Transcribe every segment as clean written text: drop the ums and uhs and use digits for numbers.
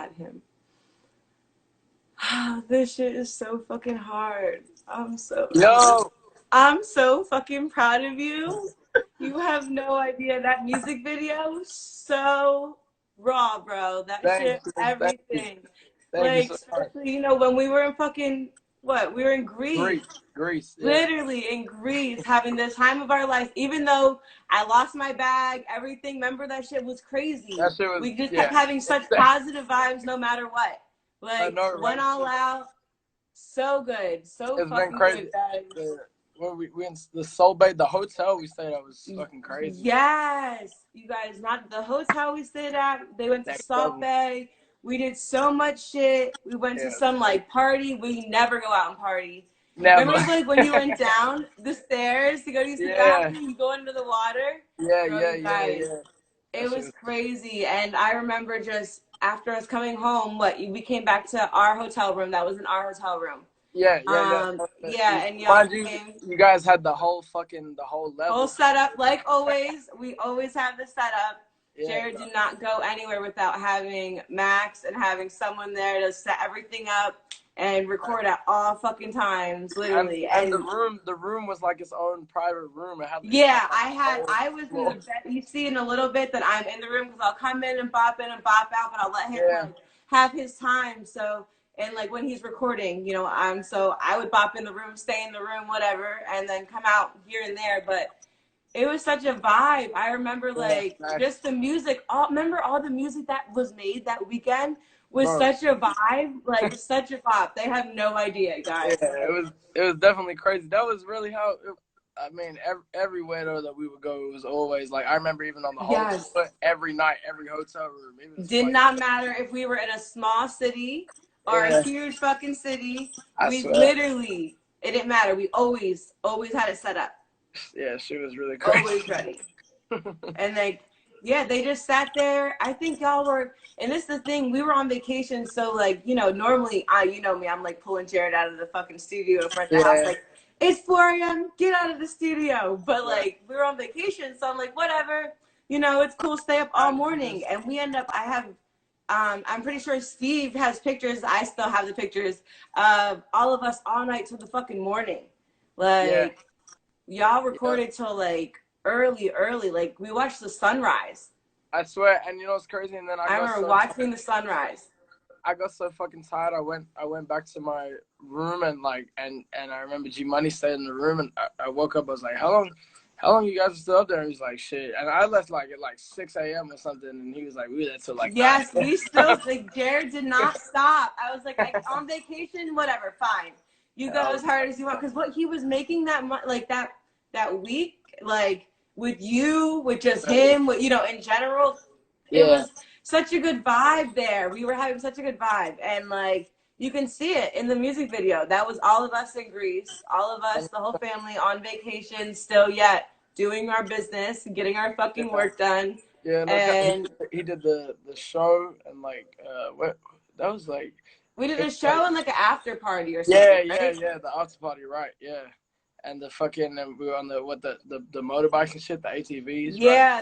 at him. This shit is so fucking hard. Yo, I'm so fucking proud of you. You have no idea. That music video, so raw, bro. That thank shit, you, thank you, everything. thank you Like, so much. especially, when we were in fucking, what? We were in Greece, Greece. Greece, yeah. Literally in Greece, having the time of our life, even though I lost my bag, everything. Remember that shit was crazy. That shit was, We just kept yeah. having such positive vibes no matter what. I Like, know, went right? all out. So good. So It's been fucking crazy. good, guys. When we in the Soul Bay, the hotel we stayed at was fucking crazy. Yes, you guys, not the hotel we stayed at. They went to Next Salt level. Bay. We did so much shit. We went to Yeah, some like party. We never go out and party. never. Remember, like when you went down the stairs to go use the Yeah, bathroom, you go into the water, yeah, bro. yeah, You yeah, guys, yeah. That it shit was was, crazy. And I remember just after us coming home, we came back to our hotel room. That was in our hotel room. yeah, yeah, yeah. Yeah, and y'all Mind you, came. you guys had the whole Whole level. setup, like always. We always have the setup. Yeah, Jared did not go anywhere without having Max and having someone there to set everything up and record at all fucking times, literally. and And the room was like its own private room. It had yeah, like a whole I was in the floor. bed. You see in a little bit that I'm in the room because I'll come in and bop out, but I'll let him Yeah, like have his time. So, and like when he's recording, so I would bop in the room, stay in the room, whatever, and then come out here and there. But it was such a vibe. I remember yeah, like nice. just the music. Remember all the music that was made that weekend was Bro. such a vibe, like such a pop. They have no idea, Yeah, guys. it was definitely crazy. That was really how. I mean, everywhere though that we would go, it was always like I remember even on the whole Yes. every night, every hotel room. It was Did like, not matter if we were in a small city or a yeah, huge fucking city. I We swear. literally, it didn't matter. We always had it set up. Yeah, she was really Always crazy. ready. And like, yeah, they just sat there. I think y'all were, and this is the thing, we were on vacation. So like, normally you know me, I'm like pulling Jared out of the fucking studio in front of the house. Yeah, Like, it's 4 a.m. Get out of the studio. But right. like, we were on vacation. So I'm like, whatever, it's cool. Stay up all morning. And we end up, I'm pretty sure Steve has pictures. I still have the pictures of all of us all night till the fucking morning. Yeah, Like, y'all yeah. recorded till like early. Like we watched the sunrise. I swear. And you know what's crazy? And then I remember watching the sunrise. I got so fucking tired. I went back to my room and and I remember G Money stayed in the room and I woke up. I was like, how long you guys are still up there? And he's like, shit. And I left like at like 6 a.m. or something. And he was like, we were there till like Yes, 9. we still like Jared did not stop. I was like on vacation, whatever, fine. You go as hard as you want because what he was making that week, like with you, with just him, with in general, it Yeah. was such a good vibe there. We were having such a good vibe, and like you can see it in the music video. That was all of us in Greece, all of us, the whole family on vacation, still yet doing our business, getting our fucking work done. Yeah, no, And he did the show and what that was like. we did a It was show and like an after party or yeah, something, right? the after party, right? Yeah, and we were on the motorbikes and shit, the ATVs, right? Yeah,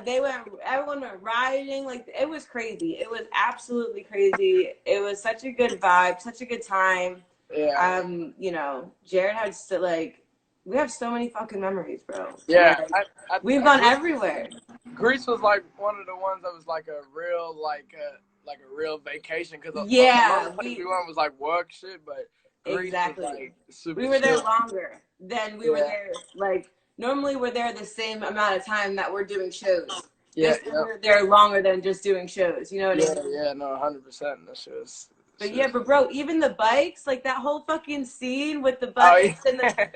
everyone went riding. Like, it was crazy. It was absolutely crazy. It was such a good vibe, such a good time. Yeah, Jared had we have so many fucking memories, bro. yeah. Like, we've gone everywhere. Greece was like one of the ones that was like a real vacation because a lot Yeah, of places we went was like work shit, but Greece exactly. was like super We were there chill. longer than we were there. Like, normally we're there the same amount of time that we're doing shows. Yeah, This time we're there longer than just doing shows. You know what I mean? yeah, no, 100%. That shit was. But yeah, but bro, even the bikes, like that whole fucking scene with the Oh bikes and yeah.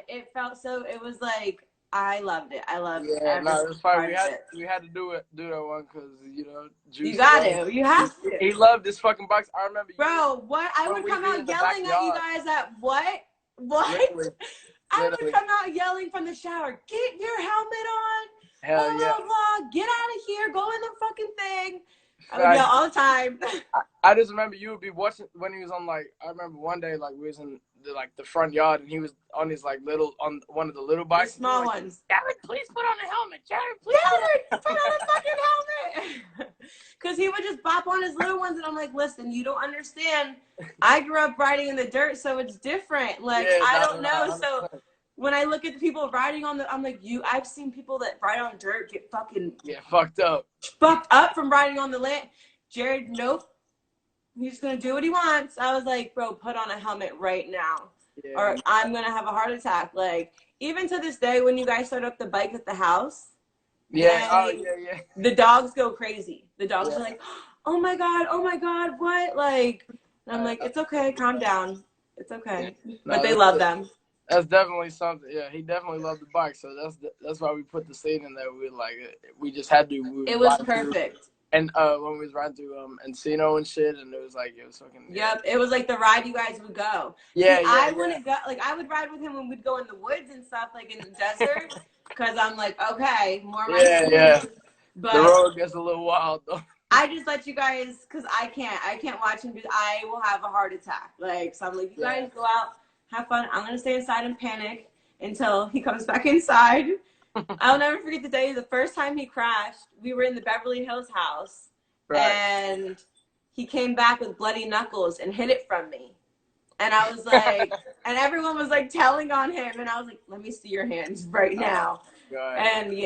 it felt so, it was like, I loved it. I loved Yeah, every no, it was fun. part of it. We had to do that one because You Juice. got to. You have to. He loved this fucking box. I remember Bro, what? I would come out yelling at you guys at what? What? Literally. I would come out yelling from the shower, get your helmet on, Hell blah, yeah. blah, blah, get out of here, go in the fucking thing. I would yell all the time. I just remember you would be watching when he was on like. I remember one day like we was in the front yard and he was on his like on one of the little bikes. The small ones. Jared, please put on a helmet. Jared, please put on a fucking helmet. Because he would just bop on his little ones, and I'm like, listen, you don't understand. I grew up riding in the dirt, so it's different. Like I don't know. So when I look at the people riding on I'm like, I've seen people that ride on dirt get fucking fucked up from riding on the land. Jared, nope. He's just gonna do what he wants. I was like, bro, put on a helmet right now, or I'm gonna have a heart attack. Like, even to this day, when you guys start up the bike at the house, the dogs go crazy. The dogs are like, oh my god, what? Like, and I'm like, it's okay, calm down, it's okay. But they love them. That's definitely something. Yeah, he definitely loved the bike, so that's why we put the scene in there. We just had to. It was perfect. And when we was riding through Encino and shit, and it was fucking. Yep, it was like the ride you guys would go. I wouldn't go. Like I would ride with him when we'd go in the woods and stuff, like in the desert, because I'm like, okay, more my speed. But the road gets a little wild though. I just let you guys, because I can't watch him. I will have a heart attack. Like, so I'm like, you guys go out, have fun. I'm gonna stay inside and panic until he comes back inside. I'll never forget the day. The first time he crashed, we were in the Beverly Hills house, and he came back with bloody knuckles and hid it from me. And I was like, and everyone was like telling on him, and I was like, let me see your hands right now. And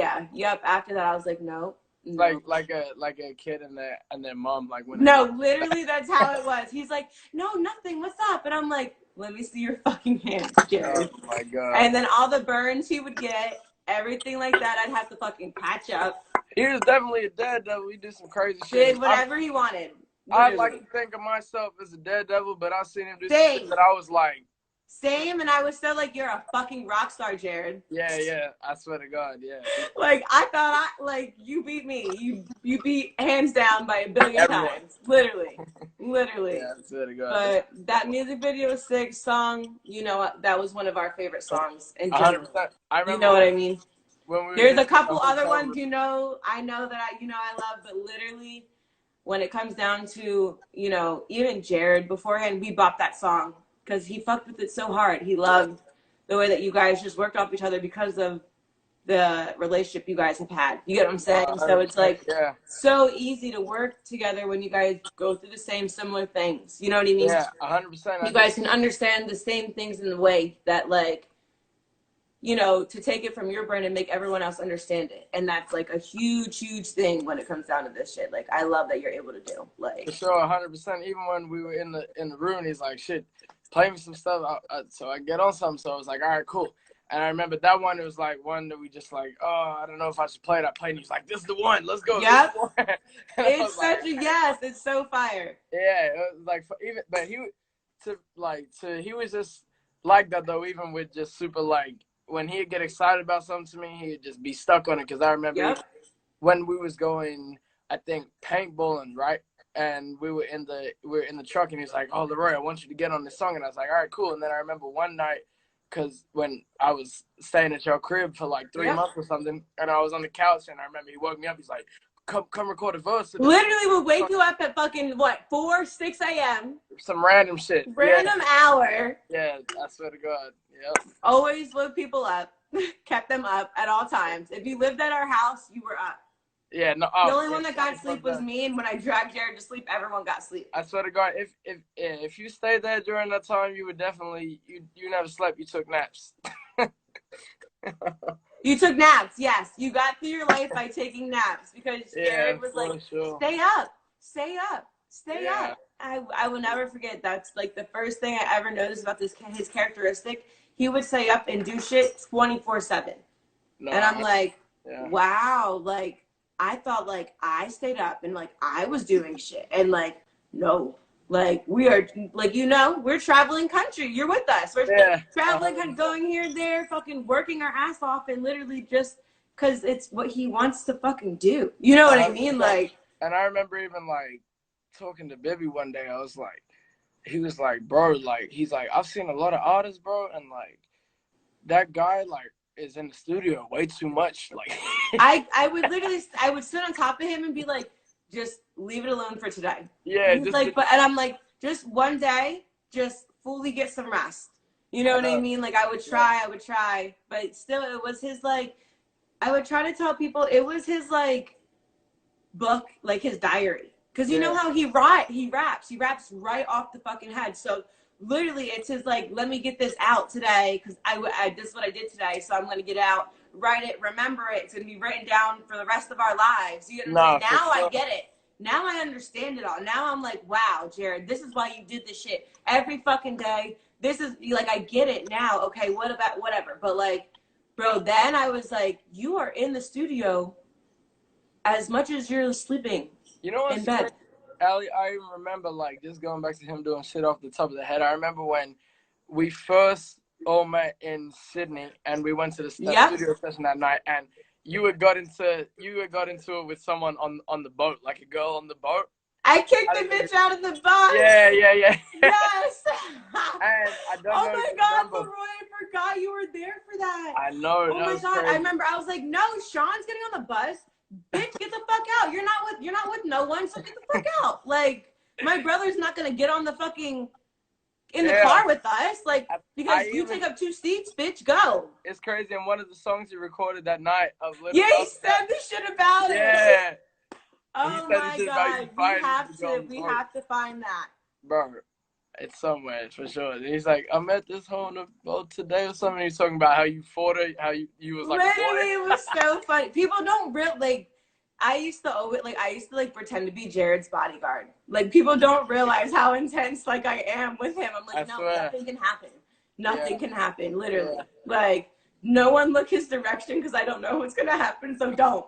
after that, I was like, no. Like a kid and their mom, like when. No, literally, that's how it was. He's like, no, nothing. What's up? And I'm like, let me see your fucking hands, Jared. Oh my god. And then all the burns he would get. Everything like that, I'd have to fucking patch up. He was definitely a daredevil. He did some crazy shit. Did whatever he wanted. I like to think of myself as a daredevil, but I seen him do some shit that I was like. Same, and I was still like, you're a fucking rock star, Jared. Yeah, I swear to God, yeah. Like, I thought you beat me. You beat hands down by a billion times. Literally. Yeah, I swear to God. But that music video is sick. Song, that was one of our favorite songs. 100%. I remember. You know what I mean? There's a couple other ones, I know that I love, but literally, when it comes down to, even Jared beforehand, we bopped that song. Because he fucked with it so hard. He loved the way that you guys just worked off each other because of the relationship you guys have had. You get what I'm saying? So it's like so easy to work together when you guys go through the same similar things. You know what I mean? Yeah, 100%. You guys can understand the same things in the way that, like, to take it from your brain and make everyone else understand it. And that's like a huge, huge thing when it comes down to this shit. Like, I love that you're able to do. Like, for sure, 100%. Even when we were in the room, he's like, shit, play me some stuff. So I get on something. So I was like, all right, cool. And I remember that one, it was like one that we just like, oh, I don't know if I should play it. I played, and he was like, this is the one. Let's go. Yep. It's such a yes. It's so fire. Yeah. It was like, but he was just like that, though, even with just super, like, when he'd get excited about something to me, he'd just be stuck on it. Because I remember when we was going, I think, paintballing, right? And we were in the truck, and he's like, oh, Laroi, I want you to get on this song. And I was like, all right, cool. And then I remember one night, because when I was staying at your crib for like 3 months or something, and I was on the couch, and I remember he woke me up. He's like, come record a verse. Literally would wake you up at fucking, 4, 6 a.m. Some random shit. Random hour. Yeah, I swear to God. Yep. Always woke people up, kept them up at all times. If you lived at our house, you were up. Yeah, no. The only one that got sleep was me, and when I dragged Jared to sleep, everyone got sleep. I swear to God, if you stayed there during that time, you would definitely you never slept. You took naps. You took naps, yes. You got through your life by taking naps because Jared was like, stay up, stay up, stay up. I will never forget. That's like the first thing I ever noticed about his characteristic. He would stay up and do shit 24/7. And I'm like, wow, like, I thought, like, I stayed up and, like, I was doing shit. And, like, no. Like, we are, like, we're traveling country. You're with us. We're traveling, going here and there, fucking working our ass off, and literally just because it's what he wants to fucking do. You know what I mean? Like, and I remember even, like, talking to Bibby one day. I was like, he was like, bro, like, he's like, I've seen a lot of artists, bro, and, like, that guy, like, is in the studio way too much. Like, I would sit on top of him and be like, just leave it alone for today. Yeah, He's like, but, and I'm like, just one day, just fully get some rest. You know what I mean? Like, I would try, but still, it was his, like, I would try to tell people it was his, like, book, like his diary. Because you know how he raps right off the fucking head. So literally it's his, like, let me get this out today because this is what I did today, so I'm going to get out, write it, remember it. It's going to be written down for the rest of our lives. You know what I'm saying? Now I get it. Now I understand it all. Now I'm like, wow, Jared, this is why you did this shit every fucking day. This is, like, I get it now. Okay, what about, whatever. But, like, bro, then I was like, you are in the studio as much as you're sleeping in bed. Allie, I even remember, like, just going back to him doing shit off the top of the head. I remember when we first all met in Sydney and we went to the studio session that night, and you had got into it with someone on the boat, like a girl on the boat. I kicked the bitch out of the bus. Yeah. Yes. And I don't know. Oh my God, Laroi, I forgot you were there for that. I know. Oh my God, crazy. I remember. I was like, no, Sean's getting on the bus. Bitch, get the fuck out. You're not with no one, so get the fuck out. Like, my brother's not gonna get on the fucking in the car with us, like, because you take up 2 seats, bitch, go. It's crazy. And one of the songs he recorded that night of he said the shit about it. Yeah. Oh my God, we have to find that. Bro, it's somewhere for sure. And he's like, I met this hoe on the boat today or something. He's talking about how you fought her, how you was like, literally, it was so funny. People don't really, like, I used to pretend to be Jared's bodyguard. Like, people don't realize how intense, like, I am with him. I'm like, nothing can happen. Nothing can happen, literally. Yeah. Like, no one look his direction because I don't know what's gonna happen, so don't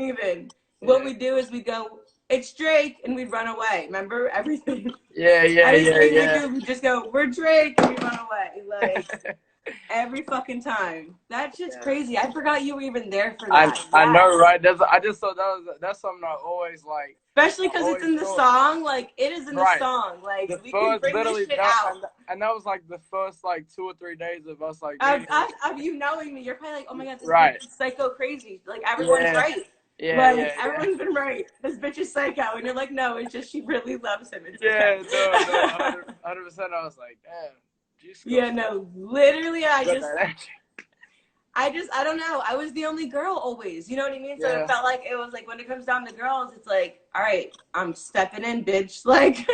even. Yeah. What we do is we go, it's Drake, and we run away. Remember everything? Yeah. We just go, we're Drake, and we run away. Like, every fucking time. That shit's crazy. I forgot you were even there for that. I know, right? I just thought that's something I always like. Especially because it's in the song. Like, it is in the song. Like, we can bring this shit out. And that was like the first, like, 2 or 3 days of us, like, of you knowing me. You're probably like, oh my God, this bitch is psycho crazy. Like, everyone's right. Yeah, everyone's been right. This bitch is psycho. And you're like, no, it's just she really loves him. It's no, 100%. I was like, damn. Literally, I don't know. I was the only girl always. You know what I mean? So it felt like it was like when it comes down to girls, it's like, all right, I'm stepping in, bitch. Like,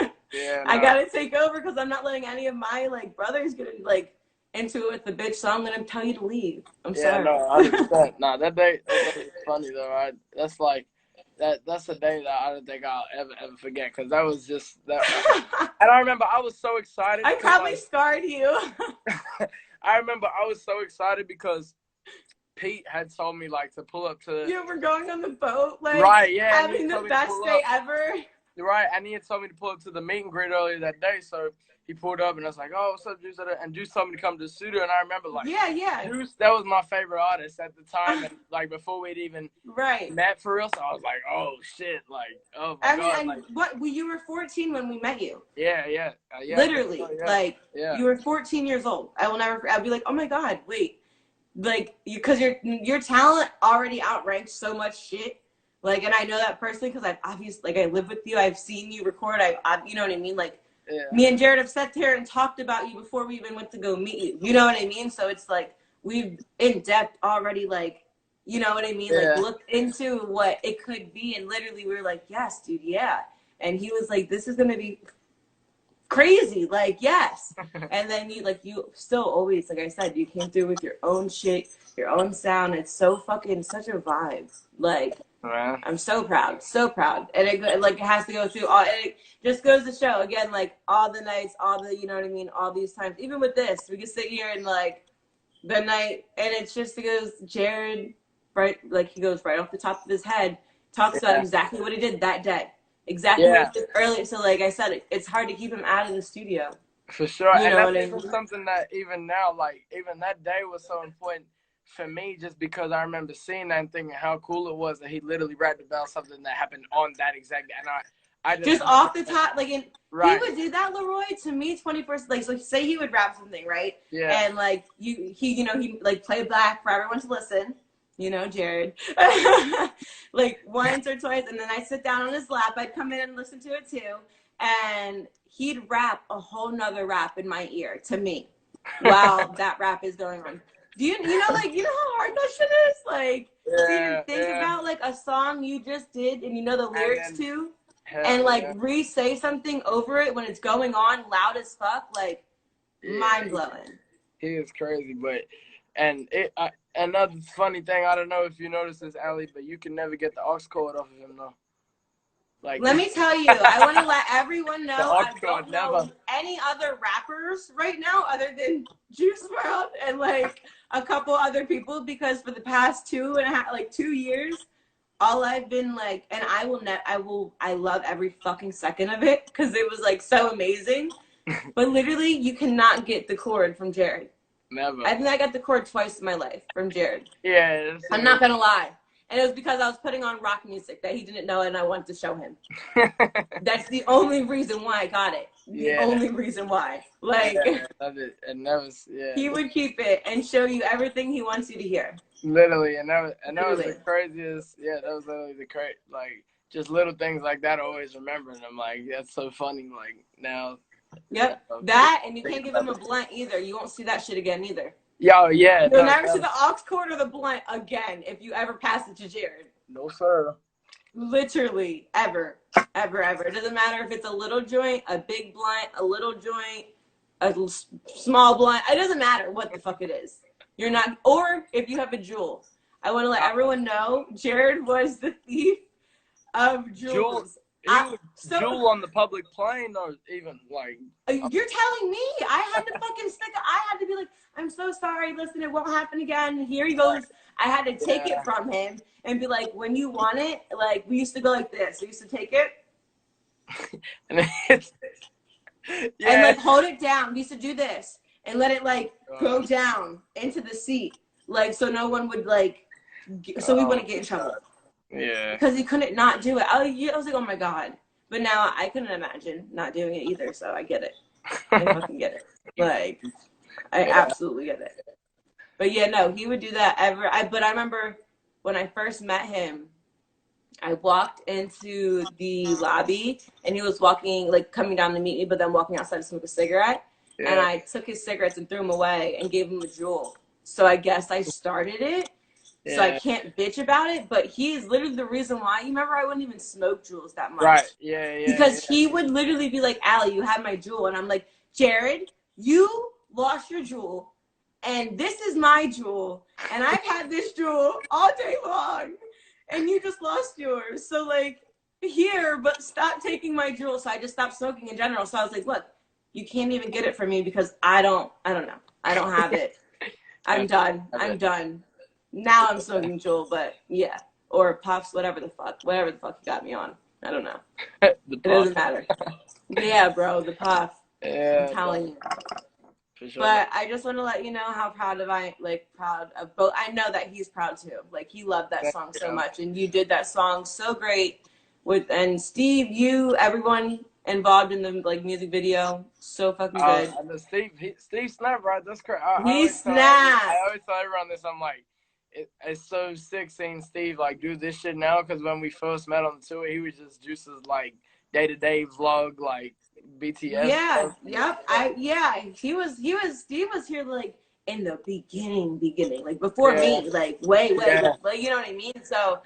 I gotta take over because I'm not letting any of my, like, brothers get like into it with the bitch. So I'm gonna tell you to leave. I'm sorry. No, 100%. Nah, that day was funny though. That's like that's a day that I don't think I'll ever forget because that was just that. And I remember I was so excited. I probably scarred you. I remember I was so excited because Pete had told me, like, to pull up to. You were going on the boat, like, having the best day ever. Right, and he had told me to pull up to the meet and greet earlier that day, so he pulled up, and I was like, oh, what's up, Juice? And Juice told me to come to the studio, and I remember, like, Juice, that was my favorite artist at the time, and, like, before we'd even met for real, so I was like, oh, shit, like, oh, my God. And like, you were 14 when we met you. Yeah. Literally, you were 14 years old. I'll be like, oh, my God, wait. Like, because your talent already outranks so much shit. Like, and I know that personally because I've obviously, like, I live with you. I've seen you record. You know what I mean? Like, me and Jared have sat there and talked about you before we even went to go meet you. You know what I mean? So it's like we've in depth already, like, you know what I mean? Like, looked into what it could be, and literally we were like, yes, dude, yeah. And he was like, this is gonna be crazy, like, yes. And then you still always, like I said, you came through with your own shit, your own sound. It's so fucking such a vibe. Like, I'm so proud, and it has to go through all. It just goes to show again, like, all the nights, all the, you know what I mean, all these times. Even with this, we can sit here and, like, the night, and it's just, it goes, Jared, right, like, he goes right off the top of his head, talks about exactly what he did that day. Exactly what he did earlier. So, like I said, it's hard to keep him out of the studio. For sure. You know, and that's even something that even now, like, even that day was so important for me, just because I remember seeing that and thinking how cool it was that he literally rapped about something that happened on that exact day. And I just off the top, like, he would do that, Laroi, to me, 21st, like, so say he would rap something, right? Yeah. And, like, he like, play back for everyone to listen. you know, Jared, like once or twice. And then I sit down on his lap. I'd come in and listen to it too. And he'd rap a whole nother rap in my ear to me while that rap is going on. You know how hard that shit is? Like, to even think about like a song you just did and you know the lyrics to, and like re-say something over it when it's going on loud as fuck, like mind blowing. He is crazy, another funny thing, I don't know if you noticed this, Allie, but you can never get the aux cord off of him though. Like, let me tell you, I want to let everyone know I don't know never. any other rappers right now other than Juice WRLD and like a couple other people, because for the past 2 years, all I've been like, and I love every fucking second of it because it was like so amazing. But literally, you cannot get the cord from Jared. Never. I think I got the cord twice in my life from Jared. Yeah. I'm not gonna lie. And it was because I was putting on rock music that he didn't know and I wanted to show him. That's the only reason why I got it. The only reason why. Like, I love it. And that was, he would keep it and show you everything he wants you to hear. Literally. And that was the craziest. Yeah, that was literally like, just little things like that I always remember. And I'm like, that's so funny. Like, now. Yep. That, and you can't give him a blunt either. You won't see that shit again either. Yo, yeah. You'll never see the aux cord or the blunt again if you ever pass it to Jared. No, sir. Literally, ever. It doesn't matter if it's a little joint, a big blunt, a little joint, a small blunt. It doesn't matter what the fuck it is. You're not, or if you have a jewel. I want to let everyone know Jared was the thief of jewels. Jewel on the public plane, or even like. You're telling me I had to fucking I had to be like, I'm so sorry, listen, it won't happen again. Here he goes. I had to take it from him and be like, when you want it, like, we used to go like this. We used to take it. And and like hold it down. We used to do this and let it like go down into the seat. Like, so no one would like, so we wouldn't get in trouble. Yeah. Because he couldn't not do it. I was like, oh my God. But now I couldn't imagine not doing it either. So I get it. I fucking get it. Like, I absolutely get it. But yeah, no, he would do that but I remember when I first met him, I walked into the lobby and he was walking, like coming down to meet me, but then walking outside to smoke a cigarette. Yeah. And I took his cigarettes and threw them away and gave him a jewel. So I guess I started it. Yeah. So I can't bitch about it, but he is literally the reason why. You remember I wouldn't even smoke jewels that much. Right, yeah. Because he would literally be like, Allie, you have my jewel. And I'm like, Jared, you lost your jewel, and this is my jewel, and I've had this jewel all day long, and you just lost yours. So, like, here, but stop taking my jewel. So I just stopped smoking in general. So I was like, look, you can't even get it from me because I don't know. I don't have it. I'm done. Now I'm smoking jewel, but yeah. Or puffs, whatever the fuck you got me on. I don't know. It doesn't matter. Yeah, bro, the puff. Yeah, I'm telling you. For sure. But I just want to let you know how proud of both. I know that he's proud too. Like, he loved that song so much, and you did that song so great. And Steve, you, everyone involved in the like music video, so fucking good. Steve snapped, right? That's crazy. He snapped. I always tell everyone this. I'm like, it's so sick seeing Steve like do this shit now, because when we first met on the tour, he was just Juice's like day-to-day vlog, like BTS. Yeah, yep. Steve was here like in the beginning, like before me, like way, like, you know what I mean? So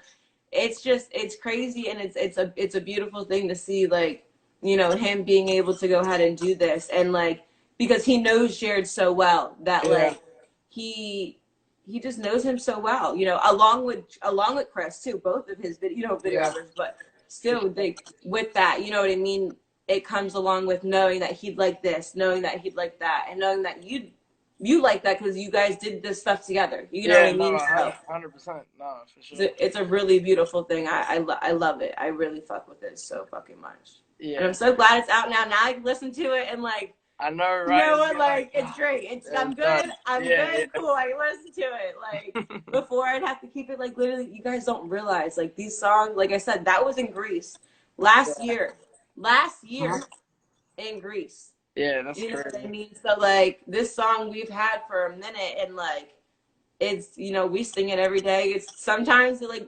it's crazy, and it's a beautiful thing to see, like, you know, him being able to go ahead and do this, and like, because he knows Jared so well that like he just knows him so well, you know, along with Chris too, both of his videographers, but still, with that, you know what I mean? It comes along with knowing that he'd like this, knowing that he'd like that, and knowing that you like that because you guys did this stuff together. You know what I mean? No, 100%. No, for sure. It's a really beautiful thing. I love it. I really fuck with it so fucking much. Yeah. And I'm so glad it's out now. Now I can listen to it and like, I know, right? You know what? Like, it's great. I'm good. I'm good. Cool. I can listen to it. Like, before I'd have to keep it, like, literally, you guys don't realize, like, these songs, like I said, that was in Greece last year in Greece. Yeah, that's you know crazy. what I mean? So, like, this song we've had for a minute, and, like, it's, you know, we sing it every day. It's sometimes like,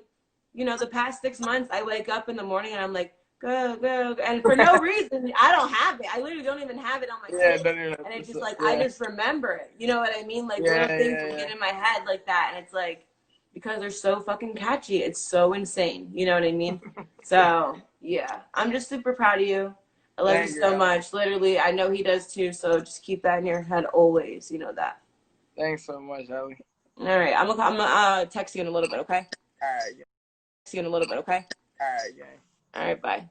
you know, the past 6 months, I wake up in the morning and I'm like, go, go, go. And for no reason, I don't have it. I literally don't even have it on my Yeah, tape. don't even And have it's to just say, like, I yeah. just remember it. You know what I mean? Like Yeah, little things yeah, will yeah. get in my head like that. And it's like, because they're so fucking catchy. It's so insane. You know what I mean? So, yeah, I'm just super proud of you. I love you Thank you, so Alex. much. Literally, I know he does too. So just keep that in your head always. You know that. Thanks so much, Ellie. All right. I'm gonna text you in a little bit, okay? All right, gang. Text you in a little bit, okay? All right, gang. All right, bye.